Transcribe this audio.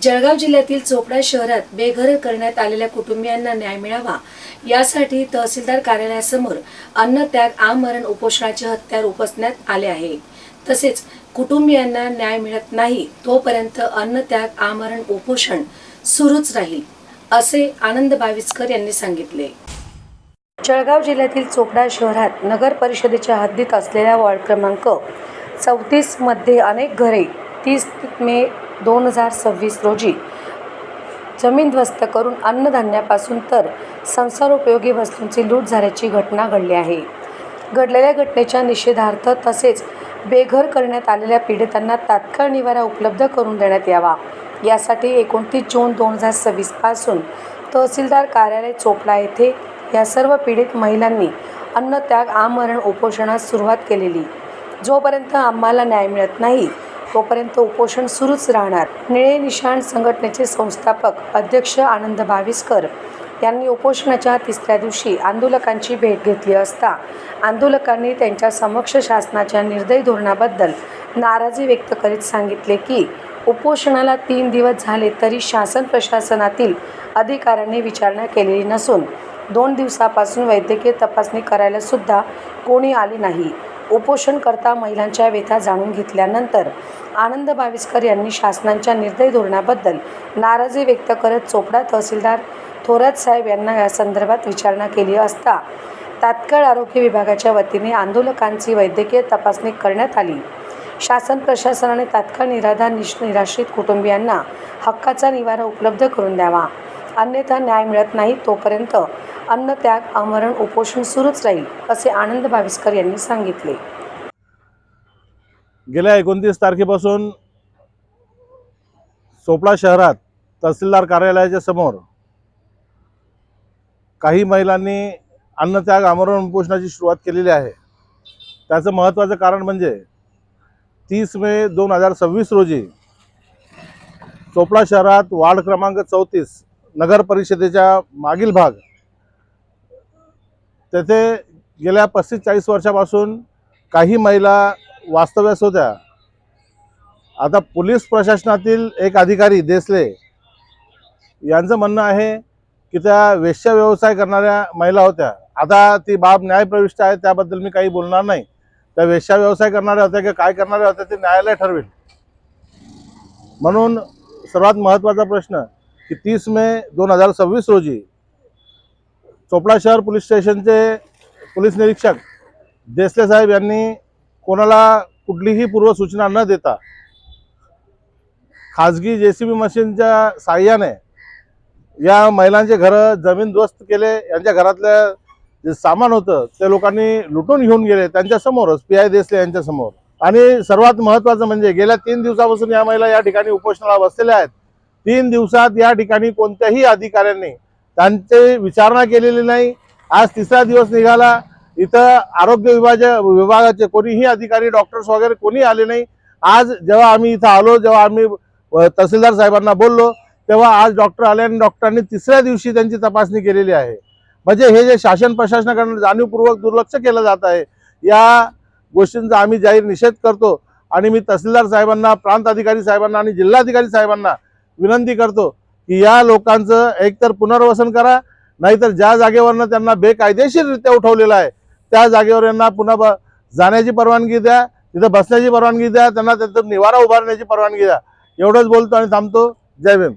जळगाव जिल्ह्यातील चोपडा शहरात बेघर करण्यात आलेल्या कुटुंबियांना न्याय मिळावा यासाठी तहसीलदार कार्यालयासमोर अन्नत्याग आमरण उपोषणाचे हत्यार उपसण्यात आले आहे। तसेच कुटुंबियांना न्याय मिळत नाही तोपर्यंत अन्नत्याग आमरण उपोषण सुरूच राहील असे आनंद बाविस्कर यांनी सांगितले। जळगाव जिल्ह्यातील चोपडा शहरात नगर परिषदेच्या हद्दीत असलेल्या वॉर्ड क्रमांक 34 मध्ये अनेक घरे 30 मे 2026 रोजी जमीनध्वस्त करून अन्नधान्यापासून तर संसारोपयोगी वस्तूंची लूट झाल्याची घटना घडली आहे। घडलेल्या घटनेच्या निषेधार्थ तसेच बेघर करण्यात आलेल्या पीडितांना तात्काळ निवारा उपलब्ध करून देण्यात यावा यासाठी 29 जून 2026 पासून तहसीलदार कार्यालय चोपडा येथे या सर्व पीडित महिलांनी अन्नत्याग आमरण उपोषणास सुरुवात केलेली। जोपर्यंत आम्हाला न्याय मिळत नाही तोपर्यंत उपोषण सुरूच राहणार। निळे निशाण संघटनेचे संस्थापक अध्यक्ष आनंद बाविस्कर यांनी उपोषणाच्या तिसऱ्या दिवशी आंदोलकांची भेट घेतली असता आंदोलकांनी त्यांच्या समक्ष शासनाच्या निर्दयी धोरणाबद्दल नाराजी व्यक्त करीत सांगितले की उपोषणाला 3 दिवस झाले तरी शासन प्रशासनातील अधिकाऱ्यांनी विचारणा केलेली नसून 2 दिवसापासून वैद्यकीय तपासणी करायला सुद्धा कोणी आले नाही। उपोषणकर्ता महिलांच्या व्यथा जाणून घेतल्यानंतर आनंद बाविस्कर यांनी शासनाच्या निर्दयी धोरणाबद्दल नाराजी व्यक्त करत चोपडा तहसीलदार थोरात साहेब यांना या संदर्भात विचारणा केली असता तात्काळ आरोग्य विभागाच्या वतीने आंदोलकांची वैद्यकीय तपासणी करण्यात आली। शासन प्रशासनाने तात्काळ निराश्रित कुटुंबियांना हक्काचा निवारा उपलब्ध करून द्यावा, अन्यथा न्याय मिळत नाही तोपर्यंत अन्नत्याग आमरण उपोषण सुरूच राहील असे आनंद बाविस्कर यांनी सांगितले। गेल्या 29 तारखेपासून चोपडा शहरात तहसीलदार कार्यालयाच्या समोर काही महिलांनी अन्नत्याग आमरण उपोषणाची सुरुवात केलेली आहे। त्याचं महत्त्वाचं कारण म्हणजे 30 मे 2026 रोजी चोपडा शहरात वार्ड क्रमांक 34 नगर परिषदेच्या मागील भाग तेथे गेल्या 35-40 वर्षापासून काही महिला वास्तव्यास होत्या। आता पोलीस प्रशासनातील एक अधिकारी देसले यांचं म्हणणं आहे की त्या वेश्या व्यवसाय करणाऱ्या महिला होत्या। आता ती बाब न्यायप्रविष्ट आहे, त्याबद्दल मी काही बोलणार नाही। त्या वेश्या व्यवसाय करणाऱ्या होत्या की काय करणाऱ्या होत्या ते न्यायालय ठरवेल। म्हणून सर्वात महत्त्वाचा प्रश्न की 30 मे 2026 रोजी चोपडा शहर पोलीस स्टेशनचे पोलीस निरीक्षक देसले साहेब यांनी कोणाला कुठलीही पूर्वसूचना न देता खाजगी JCB मशीनच्या साहाय्याने या महिलांचे घरं जमीनध्वस्त केले। यांच्या घरातलं जे सामान होतं ते लोकांनी लुटून घेऊन गेले त्यांच्यासमोरच PI देसले यांच्यासमोर। आणि सर्वात महत्त्वाचं म्हणजे गेल्या 3 दिवसापासून या महिला या ठिकाणी उपोषणाला बसलेल्या आहेत। 3 दिवसात या ठिकाणी कोणत्याही अधिकाऱ्यांनी त्यांची विचारणा केलेली नाही। आज 3रा दिवस निघाला, इथं आरोग्य विभागाचे कोणीही अधिकारी डॉक्टर्स वगैरे कोणी आले नाही। आज जेव्हा आम्ही इथं आलो, जेव्हा आम्ही तहसीलदार साहेबांना बोललो तेव्हा आज डॉक्टर आले आणि डॉक्टरांनी 3ऱ्या दिवशी त्यांची तपासणी केलेली आहे। म्हणजे हे जे शासन प्रशासनाकडून जाणीवपूर्वक दुर्लक्ष केलं जात आहे या गोष्टींचा आम्ही जाहीर निषेध करतो। आणि मी तहसीलदार साहेबांना, प्रांत अधिकारी साहेबांना आणि जिल्हाधिकारी साहेबांना विनंती करतो की या लोकांचं एकतर पुनर्वसन करा, नाहीतर ज्या जागेवरनं त्यांना बेकायदेशीररित्या उठवलेलं आहे त्या जागेवर यांना पुन्हा जाण्याची परवानगी द्या, तिथं बसण्याची परवानगी द्या, त्यांना त्याचा निवारा उभारण्याची परवानगी द्या। एवढंच बोलतो आणि थांबतो। जय भीम।